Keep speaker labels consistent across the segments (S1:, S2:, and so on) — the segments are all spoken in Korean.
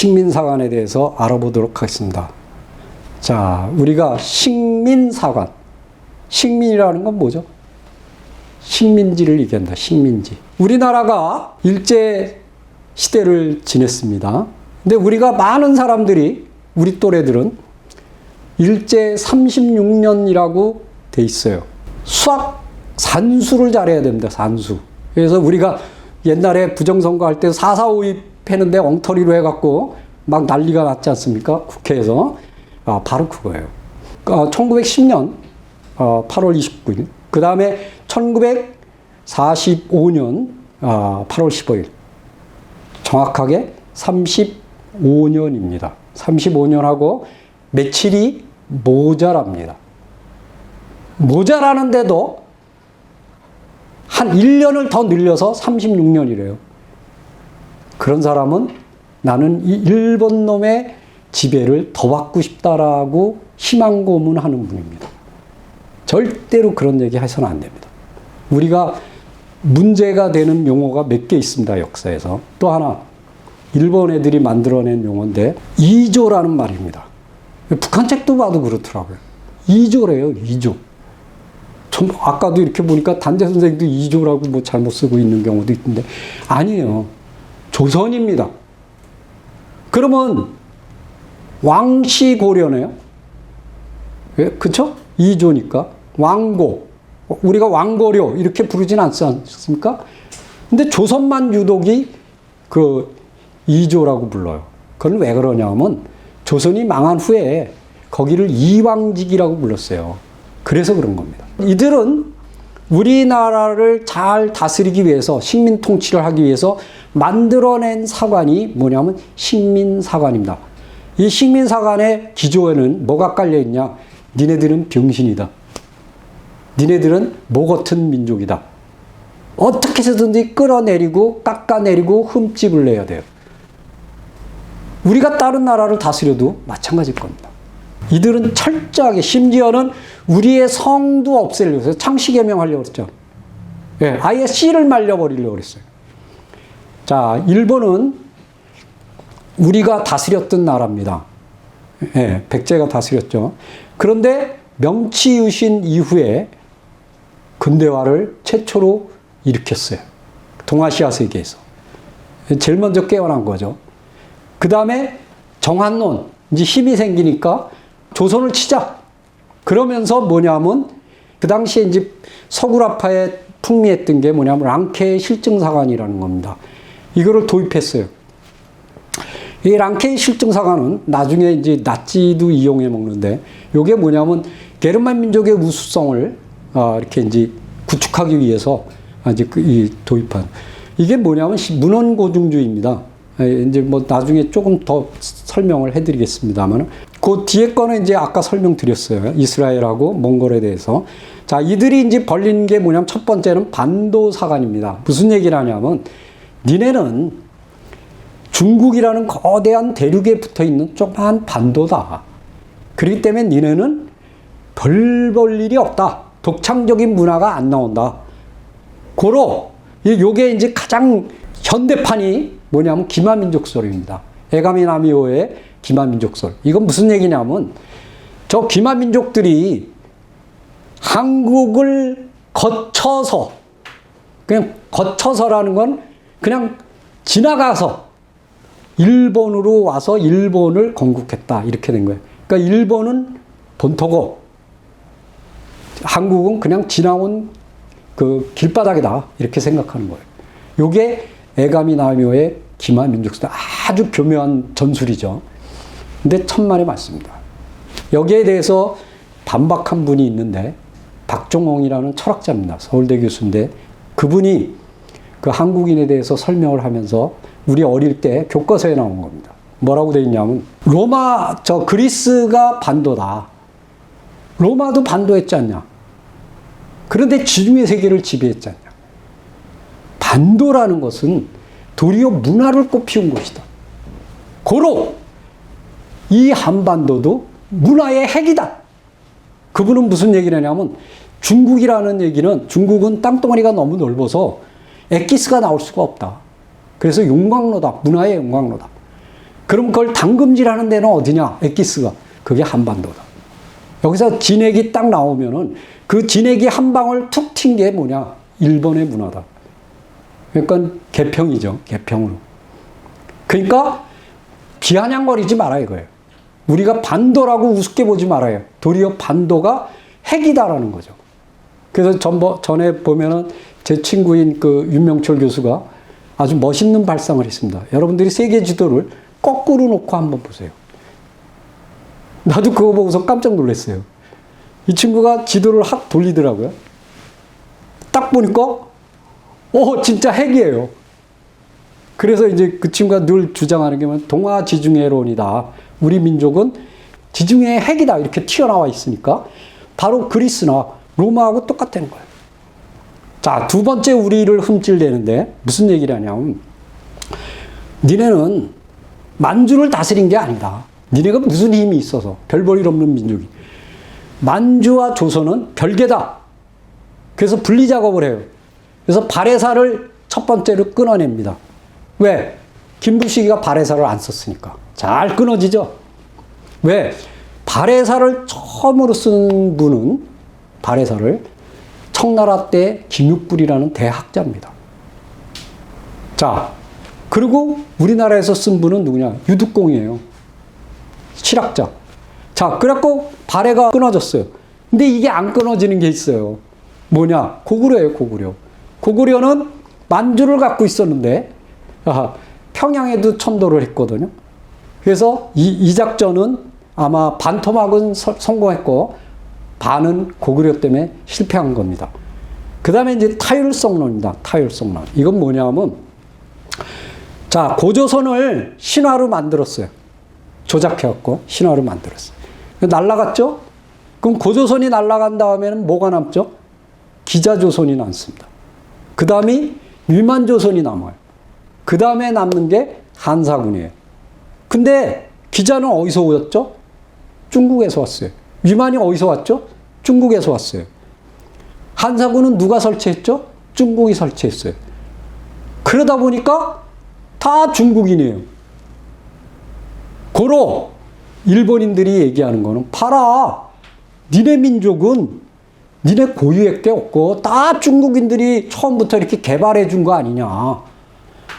S1: 식민사관에 대해서 알아보도록 하겠습니다. 자, 우리가 식민사관. 식민이라는 건 뭐죠? 식민지를 얘기한다. 식민지. 우리나라가 일제 시대를 지냈습니다. 근데 우리가 많은 사람들이, 우리 또래들은 일제 36년이라고 돼 있어요. 수학 산수를 잘해야 됩니다. 산수. 그래서 우리가 옛날에 부정선거 할 때 4.4.5입 했는데 엉터리로 해갖고 막 난리가 났지 않습니까? 국회에서. 바로 그거예요. 1910년 8월 29일. 그 다음에 1945년 8월 15일. 정확하게 35년입니다. 35년하고 며칠이 모자랍니다. 모자라는데도 한 1년을 더 늘려서 36년이래요. 그런 사람은 나는 이 일본 놈의 지배를 더 받고 싶다라고 희망 고문하는 분입니다. 절대로 그런 얘기 해서는 안 됩니다. 우리가 문제가 되는 용어가 몇 개 있습니다. 역사에서. 또 하나, 일본 애들이 만들어낸 용어인데 이조라는 말입니다. 북한 책도 봐도 그렇더라고요. 이조래요. 이조. 좀 아까도 이렇게 보니까 단재 선생님도 이조라고 뭐 잘못 쓰고 있는 경우도 있는데 아니에요. 조선입니다. 그러면 왕시고려네요. 예? 그쵸? 이조니까. 왕고. 우리가 왕고려 이렇게 부르진 않지 않습니까? 근데 조선만 유독이 그 이조라고 불러요. 그건 왜 그러냐면 조선이 망한 후에 거기를 이왕직이라고 불렀어요. 그래서 그런 겁니다. 이들은 우리나라를 잘 다스리기 위해서 식민 통치를 하기 위해서 만들어낸 사관이 뭐냐면 식민사관입니다. 이 식민사관의 기조에는 뭐가 깔려있냐? 니네들은 병신이다. 니네들은 모 같은 민족이다. 어떻게 해서든지 끌어내리고 깎아내리고 흠집을 내야 돼요. 우리가 다른 나라를 다스려도 마찬가지일 겁니다. 이들은 철저하게, 심지어는 우리의 성도 없애려고 해서 창씨개명하려고 했죠. 예, 아예 씨를 말려버리려고 그랬어요. 자, 일본은 우리가 다스렸던 나라입니다. 예, 백제가 다스렸죠. 그런데 명치유신 이후에 근대화를 최초로 일으켰어요. 동아시아 세계에서. 제일 먼저 깨어난 거죠. 그 다음에 정한론, 이제 힘이 생기니까 조선을 치자. 그러면서 뭐냐면 그 당시에 이제 서구라파에 풍미했던 게 뭐냐면 랑케이 실증사관이라는 겁니다. 이거를 도입했어요. 이 랑케이 실증사관은 나중에 이제 나치도 이용해 먹는데 이게 뭐냐면 게르만 민족의 우수성을 이렇게 이제 구축하기 위해서 이제 이 도입한 이게 뭐냐면 문헌고증주의입니다. 이제 뭐 나중에 조금 더 설명을 해드리겠습니다만 그 뒤에 거는 이제 아까 설명드렸어요. 이스라엘하고 몽골에 대해서. 자, 이들이 이제 벌린 게 뭐냐면 첫 번째는 반도사관입니다. 무슨 얘기를 하냐면 니네는 중국이라는 거대한 대륙에 붙어 있는 조그만 반도다. 그렇기 때문에 니네는 별 볼 일이 없다. 독창적인 문화가 안 나온다. 고로 요게 이제 가장 현대판이 뭐냐면 기마민족설입니다. 에가미나미오의 기마민족설. 이건 무슨 얘기냐면 저 기마민족들이 한국을 거쳐서 그냥 거쳐서라는 건 그냥 지나가서 일본으로 와서 일본을 건국했다. 이렇게 된 거예요. 그러니까 일본은 본토고 한국은 그냥 지나온 그 길바닥이다. 이렇게 생각하는 거예요. 요게 에가미나미오의 기마민족설. 아주 교묘한 전술이죠. 근데 천만의 말씀입니다. 여기에 대해서 반박한 분이 있는데 박종홍이라는 철학자입니다. 서울대 교수인데 그분이 그 한국인에 대해서 설명을 하면서 우리 어릴 때 교과서에 나온 겁니다. 뭐라고 되어 있냐면 그리스가 반도다. 로마도 반도했지 않냐. 그런데 지중해 세계를 지배했지 않냐. 반도라는 것은 도리어 문화를 꽃피운 것이다. 고로 이 한반도도 문화의 핵이다. 그분은 무슨 얘기를 하냐면 중국이라는 얘기는 중국은 땅덩어리가 너무 넓어서 엑기스가 나올 수가 없다. 그래서 용광로다. 문화의 용광로다. 그럼 그걸 당금질하는 데는 어디냐? 엑기스가. 그게 한반도다. 여기서 진액이 딱 나오면은 그 진액이 한 방울 툭 튄 게 뭐냐? 일본의 문화다. 그러니까 개평이죠. 개평으로. 그러니까 비아냥거리지 말아요, 이거예요. 우리가 반도라고 우습게 보지 말아요. 도리어 반도가 핵이다라는 거죠. 그래서 전에 보면은 제 친구인 그 윤명철 교수가 아주 멋있는 발상을 했습니다. 여러분들이 세계 지도를 거꾸로 놓고 한번 보세요. 나도 그거 보고서 깜짝 놀랐어요. 이 친구가 지도를 확 돌리더라고요. 딱 보니까, 진짜 핵이에요. 그래서 이제 그 친구가 늘 주장하는 게 동아 지중해론이다. 우리 민족은 지중해의 핵이다. 이렇게 튀어나와 있으니까 바로 그리스나 로마하고 똑같다는 거예요. 자, 두 번째 우리를 흠질내는데 무슨 얘기를 하냐면, 니네는 만주를 다스린 게 아니다. 니네가 무슨 힘이 있어서 별 볼 일 없는 민족이. 만주와 조선은 별개다. 그래서 분리 작업을 해요. 그래서 발해사를 첫 번째로 끊어냅니다. 왜? 김부식이가 발해사를 안 썼으니까. 잘 끊어지죠? 왜? 발해사를 처음으로 쓴 분은 발해사를 청나라 때 김육불이라는 대학자입니다. 자, 그리고 우리나라에서 쓴 분은 누구냐? 유득공이에요. 실학자. 자, 그래갖고 발해가 끊어졌어요. 근데 이게 안 끊어지는 게 있어요. 뭐냐? 고구려예요, 고구려. 고구려는 만주를 갖고 있었는데, 평양에도 천도를 했거든요. 그래서 이 작전은 아마 반 토막은 성공했고, 반은 고구려 때문에 실패한 겁니다. 그 다음에 이제 타율성론입니다. 타율성론. 이건 뭐냐면, 자, 고조선을 신화로 만들었어요. 조작해갖고 신화로 만들었어요. 날라갔죠? 그럼 고조선이 날라간 다음에는 뭐가 남죠? 기자조선이 남습니다. 그 다음이 위만조선이 남아요. 그 다음에 남는 게 한사군이에요. 근데 기자는 어디서 오셨죠? 중국에서 왔어요. 위만이 어디서 왔죠? 중국에서 왔어요. 한사군은 누가 설치했죠? 중국이 설치했어요. 그러다 보니까 다 중국인이에요. 고로 일본인들이 얘기하는 거는 봐라. 니네 민족은 니네 고유의 게 없고 다 중국인들이 처음부터 이렇게 개발해 준 거 아니냐.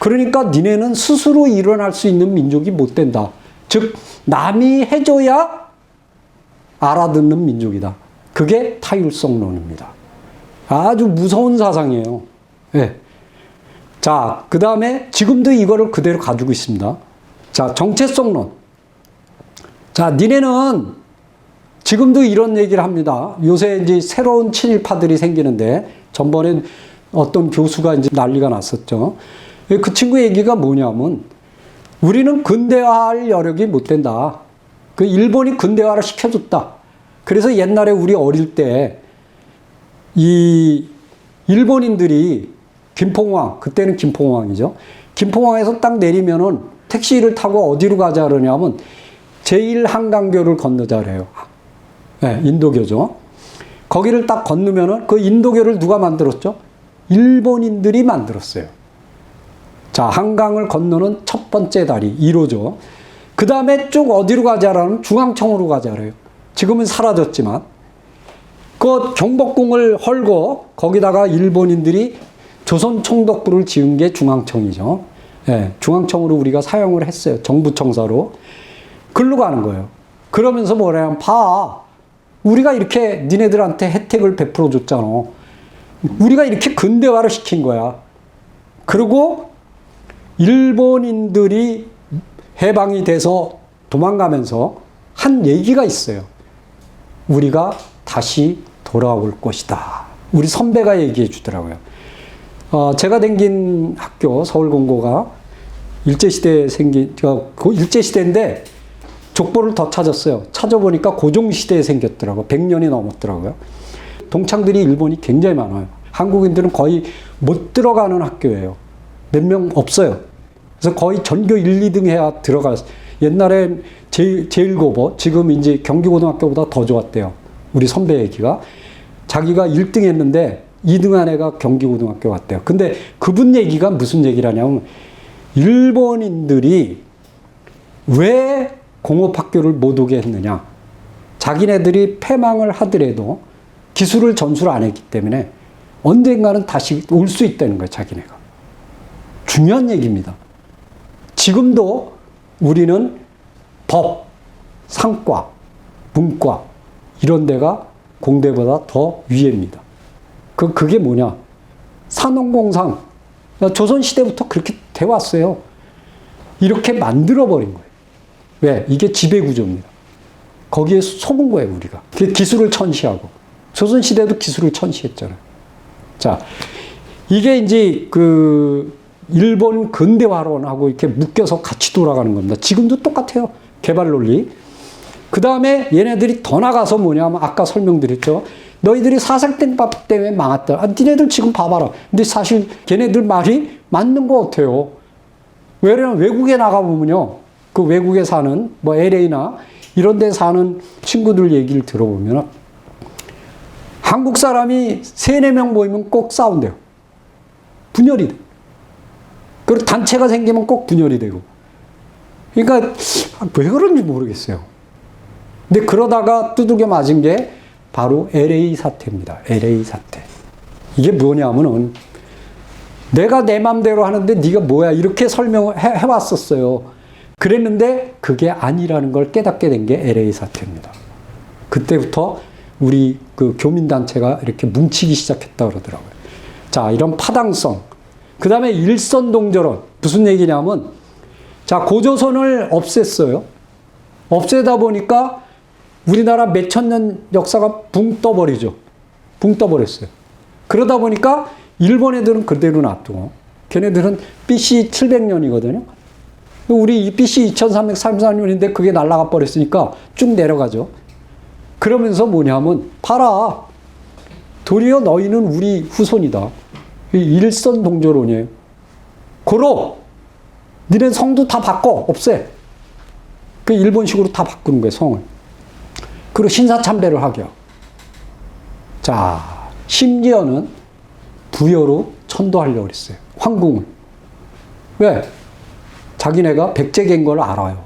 S1: 그러니까 니네는 스스로 일어날 수 있는 민족이 못 된다. 즉 남이 해줘야 알아듣는 민족이다. 그게 타율성론입니다. 아주 무서운 사상이에요. 네. 자, 그 다음에 지금도 이거를 그대로 가지고 있습니다. 자, 정체성론. 자, 니네는 지금도 이런 얘기를 합니다. 요새 이제 새로운 친일파들이 생기는데, 전번에 어떤 교수가 이제 난리가 났었죠. 그 친구 얘기가 뭐냐면, 우리는 근대화할 여력이 못 된다. 그 일본이 근대화를 시켜줬다. 그래서 옛날에 우리 어릴 때, 이 일본인들이 김포공항, 그때는 김포공항이죠. 김포공항에서 딱 내리면은 택시를 타고 어디로 가자 그러냐면 제1한강교를 건너자 그래요. 네, 인도교죠. 거기를 딱 건너면은 그 인도교를 누가 만들었죠? 일본인들이 만들었어요. 자, 한강을 건너는 첫 번째 다리, 1호죠. 그 다음에 쭉 어디로 가자라는 중앙청으로 가자 그래요. 지금은 사라졌지만. 그 경복궁을 헐고 거기다가 일본인들이 조선 총독부를 지은 게 중앙청이죠. 예, 중앙청으로 우리가 사용을 했어요. 정부 청사로. 글로 가는 거예요. 그러면서 뭐냐면, 봐. 우리가 이렇게 니네들한테 혜택을 베풀어 줬잖아. 우리가 이렇게 근대화를 시킨 거야. 그리고 일본인들이 해방이 돼서 도망가면서 한 얘기가 있어요. 우리가 다시 돌아올 것이다. 우리 선배가 얘기해 주더라고요. 제가 다닌 학교, 서울공고가 일제시대에 일제시대인데 족보를 더 찾았어요. 찾아보니까 고종시대에 생겼더라고요. 100년이 넘었더라고요. 동창들이 일본이 굉장히 많아요. 한국인들은 거의 못 들어가는 학교예요. 몇 명 없어요. 그래서 거의 전교 1, 2등 해야 들어갔어요. 옛날에 제1고보, 지금 이제 경기고등학교보다 더 좋았대요. 우리 선배 얘기가. 자기가 1등 했는데 2등한 애가 경기고등학교 갔대요. 근데 그분 얘기가 무슨 얘기를 하냐면, 일본인들이 왜 공업학교를 못 오게 했느냐? 자기네들이 패망을 하더라도 기술을 전수를 안 했기 때문에 언젠가는 다시 올 수 있다는 거예요, 자기네가. 중요한 얘기입니다. 지금도 우리는 법, 상과, 문과 이런 데가 공대보다 더 위입니다. 그게 뭐냐? 산업공상. 조선시대부터 그렇게 돼 왔어요. 이렇게 만들어버린 거예요. 왜? 이게 지배구조입니다. 거기에 속은 거예요, 우리가. 기술을 천시하고. 조선시대도 기술을 천시했잖아요. 자, 이게 이제 일본 근대화론하고 이렇게 묶여서 같이 돌아가는 겁니다. 지금도 똑같아요. 개발 논리. 그 다음에 얘네들이 더 나가서 뭐냐면 아까 설명드렸죠. 너희들이 사색땡밥 때문에 망했다. 니네들 지금 봐봐라. 근데 사실 걔네들 말이 맞는 것 같아요. 왜냐면 외국에 나가보면요. 그 외국에 사는 뭐 LA나 이런 데 사는 친구들 얘기를 들어보면 한국 사람이 3, 4명 모이면 꼭 싸운대요. 분열이 돼. 그리고 단체가 생기면 꼭 분열이 되고. 그러니까 왜 그런지 모르겠어요. 근데 그러다가 두들겨 맞은 게 바로 LA 사태입니다. LA 사태. 이게 뭐냐면은 내가 내 맘대로 하는데 네가 뭐야 이렇게 설명을 해왔었어요. 그랬는데 그게 아니라는 걸 깨닫게 된 게 LA 사태입니다. 그때부터 우리 그 교민단체가 이렇게 뭉치기 시작했다 그러더라고요. 자, 이런 파당성. 그 다음에 일선동절원. 무슨 얘기냐면, 자, 고조선을 없앴어요. 없애다 보니까 우리나라 몇천 년 역사가 붕 떠버리죠. 붕 떠버렸어요. 그러다 보니까 일본 애들은 그대로 놔두고, 걔네들은 BC 700년이거든요. 우리 BC 2334년인데 그게 날아가 버렸으니까 쭉 내려가죠. 그러면서 뭐냐면, 봐라. 도리어 너희는 우리 후손이다. 일선동조론이에요. 고로! 니네 성도 다 바꿔. 없애. 그 일본식으로 다 바꾸는 거예요, 성을. 그리고 신사참배를 하게요. 자, 심지어는 부여로 천도하려고 그랬어요. 황궁을. 왜? 자기네가 백제계인 걸 알아요.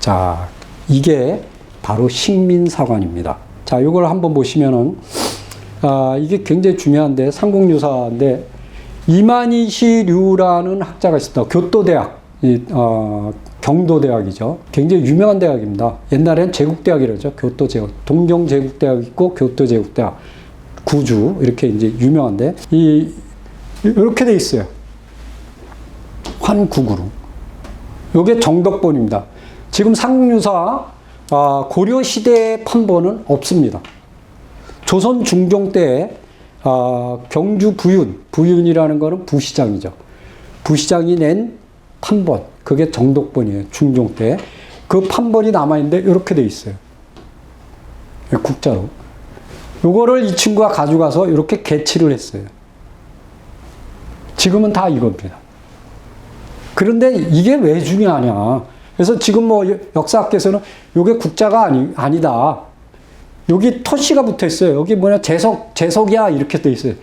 S1: 자, 이게 바로 식민사관입니다. 자, 이걸 한번 보시면은, 이게 굉장히 중요한데, 삼국유사인데, 이만희시 류라는 학자가 있습니다. 교토대학, 경도대학이죠. 굉장히 유명한 대학입니다. 옛날엔 제국대학이라죠. 교토제국. 동경제국대학 있고, 교토제국대학. 구주, 이렇게 이제 유명한데, 이렇게 돼 있어요. 환국으로. 요게 정덕본입니다. 지금 삼국유사, 고려시대의 판본은 없습니다. 조선 중종 때에 경주 부윤이라는 거는 부시장이죠. 부시장이 낸 판본, 그게 정독본이에요. 중종 때. 그 판본이 남아있는데 이렇게 돼 있어요. 국자로. 요거를 이 친구가 가져가서 이렇게 개치를 했어요. 지금은 다 이겁니다. 그런데 이게 왜 중요하냐. 그래서 지금 뭐 역사학계에서는 요게 국자가 아니다. 여기 토씨가 붙어 있어요. 여기 뭐냐, 재석이야. 이렇게 돼 있어요.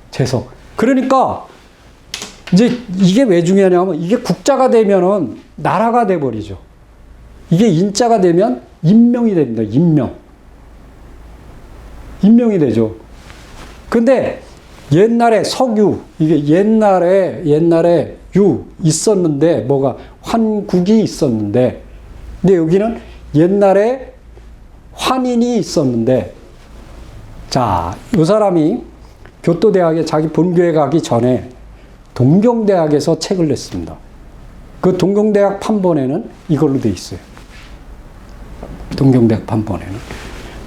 S1: 재석. 그러니까, 이제 이게 왜 중요하냐면, 이게 국자가 되면은 나라가 돼버리죠. 이게 인자가 되면 인명이 됩니다. 인명이 되죠. 근데 옛날에 석유, 이게 옛날에 유 있었는데, 뭐가, 환국이 있었는데, 근데 여기는 옛날에 환인이 있었는데, 자, 이 사람이 교토대학에 자기 본교에 가기 전에 동경대학에서 책을 냈습니다. 그 동경대학 판본에는 이걸로 돼 있어요. 동경대학 판본에는.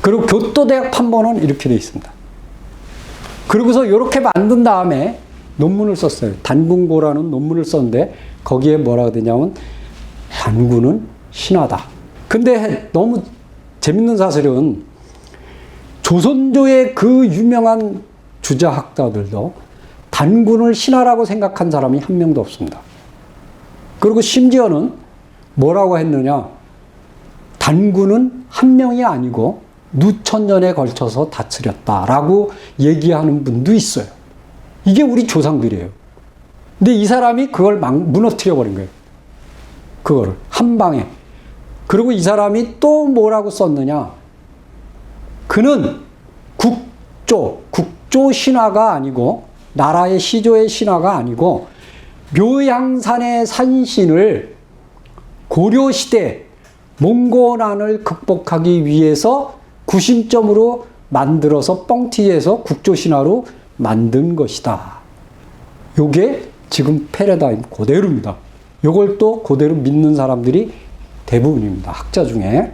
S1: 그리고 교토대학 판본은 이렇게 돼 있습니다. 그러고서 이렇게 만든 다음에 논문을 썼어요. 단군고라는 논문을 썼는데 거기에 뭐라고 되냐면 단군은 신하다. 근데 너무 재밌는 사실은 조선조의 그 유명한 주자학자들도 단군을 신하라고 생각한 사람이 한 명도 없습니다. 그리고 심지어는 뭐라고 했느냐. 단군은 한 명이 아니고 누천년에 걸쳐서 다스렸다라고 얘기하는 분도 있어요. 이게 우리 조상들이에요. 근데 이 사람이 그걸 무너뜨려 버린 거예요. 그거를. 한 방에. 그리고 이 사람이 또 뭐라고 썼느냐. 그는 국조 신화가 아니고, 나라의 시조의 신화가 아니고, 묘향산의 산신을 고려시대 몽고난을 극복하기 위해서 구심점으로 만들어서 뻥튀기해서 국조신화로 만든 것이다. 요게 지금 패러다임 그대로입니다. 요걸 또 그대로 믿는 사람들이 대부분입니다. 학자 중에.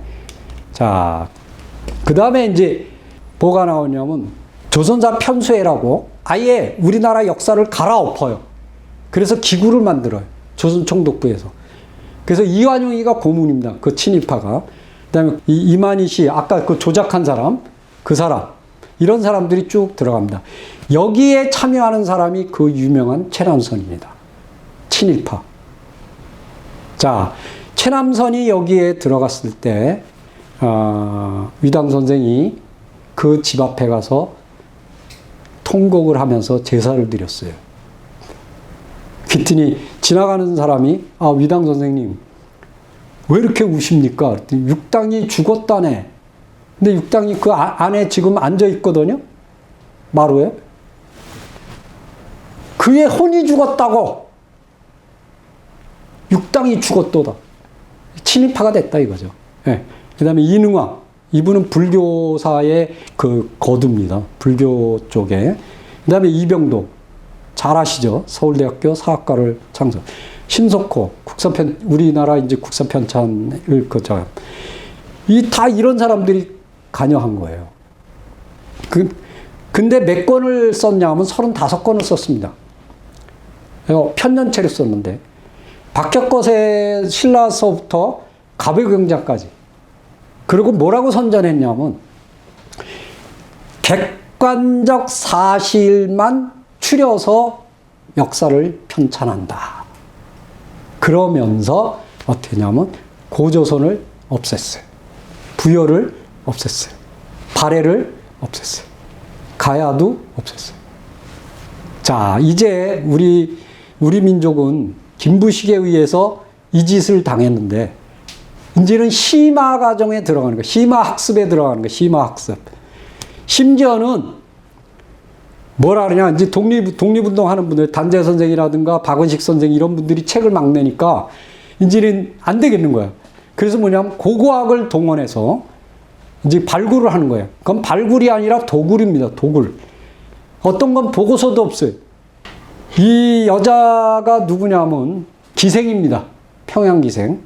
S1: 자, 그 다음에 이제 뭐가 나오냐면 조선사 편수회라고 아예 우리나라 역사를 갈아엎어요. 그래서 기구를 만들어요. 조선 총독부에서. 그래서 이완용이가 고문입니다. 그 친일파가. 그 다음에 이만희 씨, 아까 그 조작한 사람, 그 사람, 이런 사람들이 쭉 들어갑니다. 여기에 참여하는 사람이 그 유명한 최남선입니다. 친일파. 자, 최남선이 여기에 들어갔을 때, 위당 선생이 그 집 앞에 가서 통곡을 하면서 제사를 드렸어요. 그랬더니 지나가는 사람이 위당 선생님 왜 이렇게 우십니까? 그랬더니 육당이 죽었다네. 근데 육당이 그 안에 지금 앉아 있거든요. 마루에. 그의 혼이 죽었다고. 육당이 죽었도다. 친일파가 됐다 이거죠. 네. 그 다음에 이능왕. 이분은 불교사의 그 거두입니다. 불교 쪽에. 그 다음에 이병도. 잘 아시죠? 서울대학교 사학과를 창설. 신석호, 우리나라 이제 국사편찬을 다 이런 사람들이 관여한 거예요. 근데 몇 권을 썼냐 하면 35권을 썼습니다. 편년체를 썼는데, 박혁거세 신라서부터 가배경장까지. 그리고 뭐라고 선전했냐면, 객관적 사실만 추려서 역사를 편찬한다. 그러면서 어떻게 했냐면 고조선을 없앴어요. 부여를 없앴어요. 발해를 없앴어요. 가야도 없앴어요. 자, 이제 우리 민족은 김부식에 의해서 이 짓을 당했는데 이제는 심화 과정에 들어가는 거예요. 심화 학습에 들어가는 거예요. 심화 학습. 심지어는 뭐라 그러냐, 이제 독립운동 하는 분들, 단재 선생이라든가 박원식 선생 이런 분들이 책을 막 내니까 이제는 안 되겠는 거야. 그래서 뭐냐면 고고학을 동원해서 이제 발굴을 하는 거예요. 그건 발굴이 아니라 도굴입니다. 도굴. 어떤 건 보고서도 없어요. 이 여자가 누구냐면 기생입니다. 평양기생.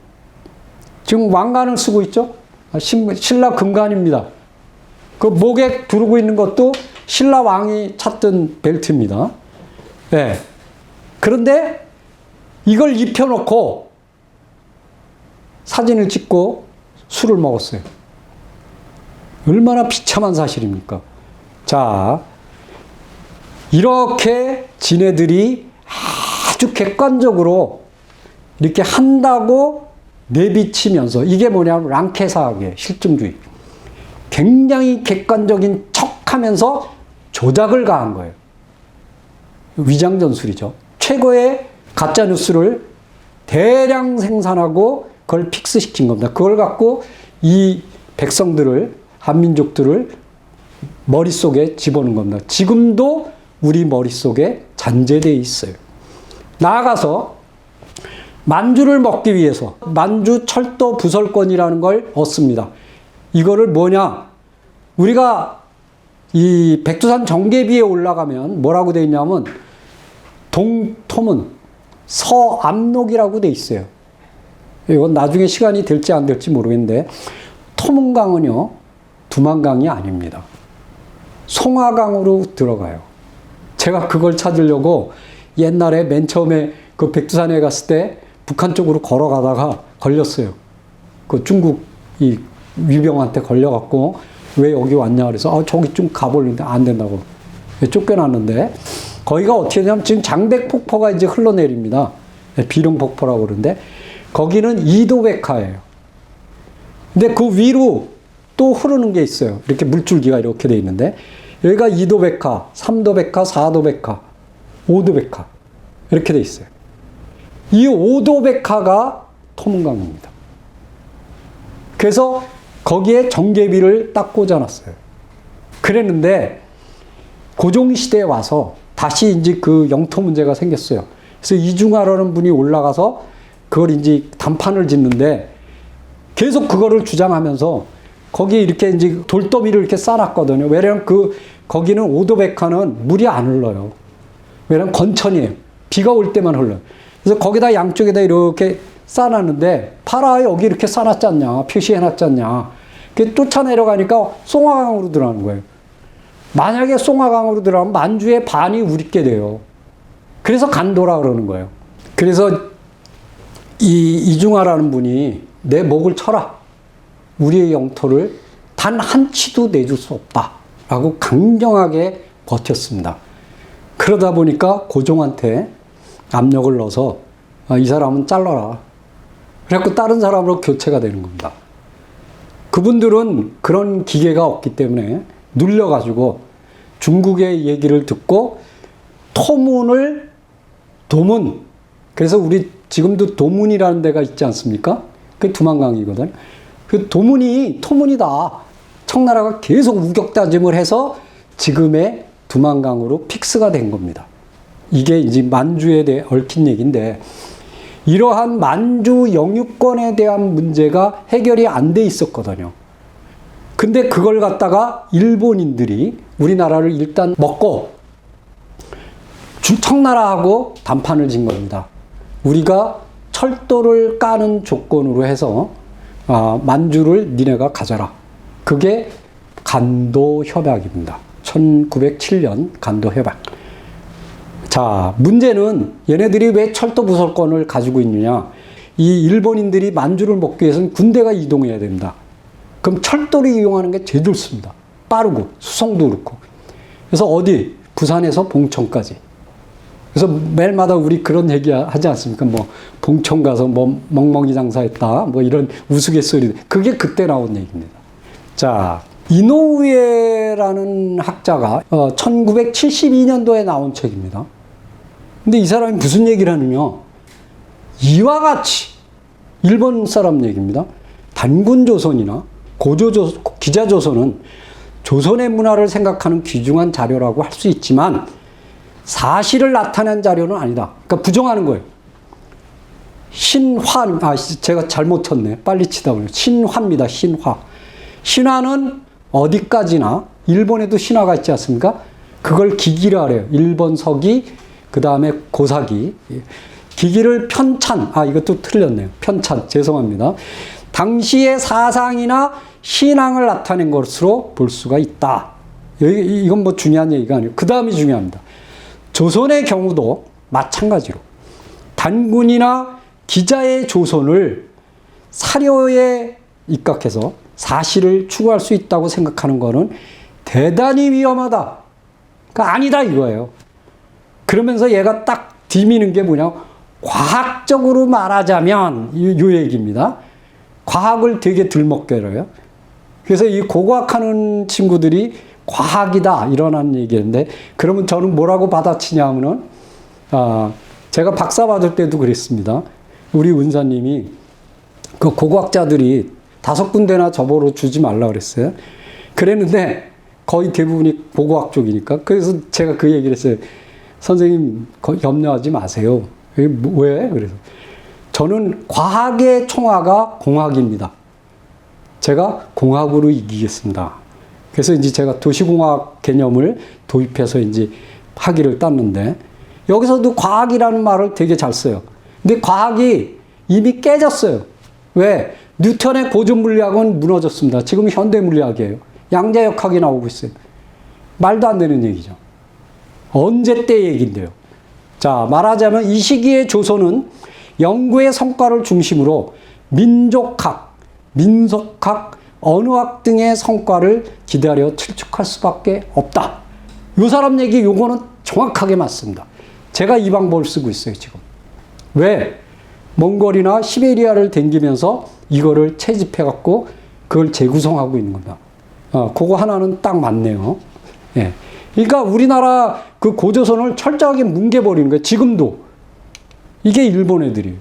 S1: 지금 왕관을 쓰고 있죠? 신라 금관입니다. 그 목에 두르고 있는 것도 신라 왕이 찾던 벨트입니다. 네. 그런데 이걸 입혀놓고 사진을 찍고 술을 먹었어요. 얼마나 비참한 사실입니까? 자, 이렇게 지네들이 아주 객관적으로 이렇게 한다고 내비치면서, 이게 뭐냐면 랑케사학의 실증주의. 굉장히 객관적인 척하면서 조작을 가한 거예요. 위장전술이죠. 최고의 가짜뉴스를 대량 생산하고 그걸 픽스시킨 겁니다. 그걸 갖고 이 백성들을, 한민족들을 머릿속에 집어넣은 겁니다. 지금도 우리 머릿속에 잔재되어 있어요. 나아가서 만주를 먹기 위해서 만주 철도 부설권이라는 걸 얻습니다. 이거를 뭐냐? 우리가 이 백두산 정계비에 올라가면 뭐라고 되어 있냐면 동토문 서암록이라고 되어 있어요. 이건 나중에 시간이 될지 안 될지 모르겠는데, 토문강은요 두만강이 아닙니다. 송화강으로 들어가요. 제가 그걸 찾으려고 옛날에 맨 처음에 그 백두산에 갔을 때 북한 쪽으로 걸어가다가 걸렸어요. 그 중국 이 위병한테 걸려갖고 왜 여기 왔냐 그래서 저기 좀 가보려는데 안 된다고 쫓겨났는데, 거기가 어떻게 되냐면 지금 장백폭포가 이제 흘러내립니다. 비룡폭포라고 그러는데 거기는 이도백화예요. 근데 그 위로 또 흐르는 게 있어요. 이렇게 물줄기가 이렇게 돼 있는데 여기가 2도백화, 3도백화, 4도백화, 5도백화 이렇게 돼 있어요. 이 5도백화가 토문강입니다. 그래서 거기에 전개비를 딱 꽂아놨어요. 그랬는데 고종시대에 와서 다시 이제 그 영토 문제가 생겼어요. 그래서 이중하라는 분이 올라가서 그걸 이제 단판을 짓는데 계속 그거를 주장하면서 거기에 이렇게 이제 돌더미를 이렇게 쌓아놨거든요. 왜냐면 거기는 오도백화는 물이 안 흘러요. 왜냐면 건천이에요. 비가 올 때만 흘러요. 그래서 거기다 양쪽에다 이렇게 쌓아놨는데 봐라 여기 이렇게 쌓아놨지 않냐. 표시해놨지 않냐. 그 쫓아내려가니까 송화강으로 들어가는 거예요. 만약에 송화강으로 들어가면 만주의 반이 우리께 돼요. 그래서 간도라 그러는 거예요. 그래서 이중하라는 분이 내 목을 쳐라. 우리의 영토를 단 한 치도 내줄 수 없다. 라고 강경하게 버텼습니다. 그러다 보니까 고종한테 압력을 넣어서 이 사람은 잘라라. 그래갖고 다른 사람으로 교체가 되는 겁니다. 그분들은 그런 기계가 없기 때문에 눌려가지고 중국의 얘기를 듣고 도문, 그래서 우리 지금도 도문이라는 데가 있지 않습니까? 그게 두만강이거든. 그 토문이다. 청나라가 계속 우격다짐을 해서 지금의 두만강으로 픽스가 된 겁니다. 이게 이제 만주에 대해 얽힌 얘기인데, 이러한 만주 영유권에 대한 문제가 해결이 안 돼 있었거든요. 근데 그걸 갖다가 일본인들이 우리나라를 일단 먹고 청나라하고 단판을 진 겁니다. 우리가 철도를 까는 조건으로 해서 만주를 니네가 가져라. 그게 간도협약입니다. 1907년 간도협약. 자, 문제는 얘네들이 왜 철도 부설권을 가지고 있느냐. 이 일본인들이 만주를 먹기 위해서는 군대가 이동해야 됩니다. 그럼 철도를 이용하는 게 제일 좋습니다. 빠르고 수송도 그렇고. 그래서 어디? 부산에서 봉천까지. 그래서 매일마다 우리 그런 얘기 하지 않습니까? 뭐 봉천 가서 뭐 멍멍이 장사했다. 뭐 이런 우스갯소리. 그게 그때 나온 얘기입니다. 자, 이노우에라는 학자가 1972년도에 나온 책입니다. 근데 이 사람이 무슨 얘기를 하느냐? 이와 같이 일본 사람 얘기입니다. 단군조선이나 기자조선은 조선의 문화를 생각하는 귀중한 자료라고 할 수 있지만 사실을 나타낸 자료는 아니다. 그러니까 부정하는 거예요. 제가 잘못 쳤네. 빨리 치다 보니 신화입니다. 신화. 신화는 어디까지나 일본에도 신화가 있지 않습니까? 그걸 기기라 그래요. 일본 서기, 그 다음에 고사기. 기기를 편찬. 이것도 틀렸네요. 편찬. 죄송합니다. 당시의 사상이나 신앙을 나타낸 것으로 볼 수가 있다. 이건 뭐 중요한 얘기가 아니에요. 그 다음이 중요합니다. 조선의 경우도 마찬가지로 단군이나 기자의 조선을 사료에 입각해서 사실을 추구할 수 있다고 생각하는 것은 대단히 위험하다. 그러니까 아니다 이거예요. 그러면서 얘가 딱 디미는 게 뭐냐. 과학적으로 말하자면 이 얘기입니다. 과학을 되게 들먹거려요. 그래서 이 고고학하는 친구들이 과학이다 이런 얘기인데, 그러면 저는 뭐라고 받아치냐 하면은 제가 박사 받을 때도 그랬습니다. 우리 은사님이 그 고고학자들이 5군데나 저보러 주지 말라 그랬어요. 그랬는데 거의 대부분이 고고학 쪽이니까. 그래서 제가 그 얘기를 했어요. 선생님 염려하지 마세요. 왜? 그래서 저는 과학의 총화가 공학입니다. 제가 공학으로 이기겠습니다. 그래서 이제 제가 도시공학 개념을 도입해서 이제 학위를 땄는데, 여기서도 과학이라는 말을 되게 잘 써요. 근데 과학이 이미 깨졌어요. 왜? 뉴턴의 고전물리학은 무너졌습니다. 지금 현대물리학이에요. 양자역학이 나오고 있어요. 말도 안 되는 얘기죠. 언제 때 얘기인데요. 자, 말하자면 이 시기의 조선은 연구의 성과를 중심으로 민족학, 민속학, 언어학 등의 성과를 기다려 추측할 수밖에 없다. 이 사람 얘기 요거는 정확하게 맞습니다. 제가 이 방법을 쓰고 있어요, 지금. 왜? 몽골이나 시베리아를 댕기면서 이거를 채집해갖고 그걸 재구성하고 있는 겁니다. 그거 하나는 딱 맞네요. 예. 그러니까 우리나라 그 고조선을 철저하게 뭉개버리는 거예요. 지금도. 이게 일본 애들이에요.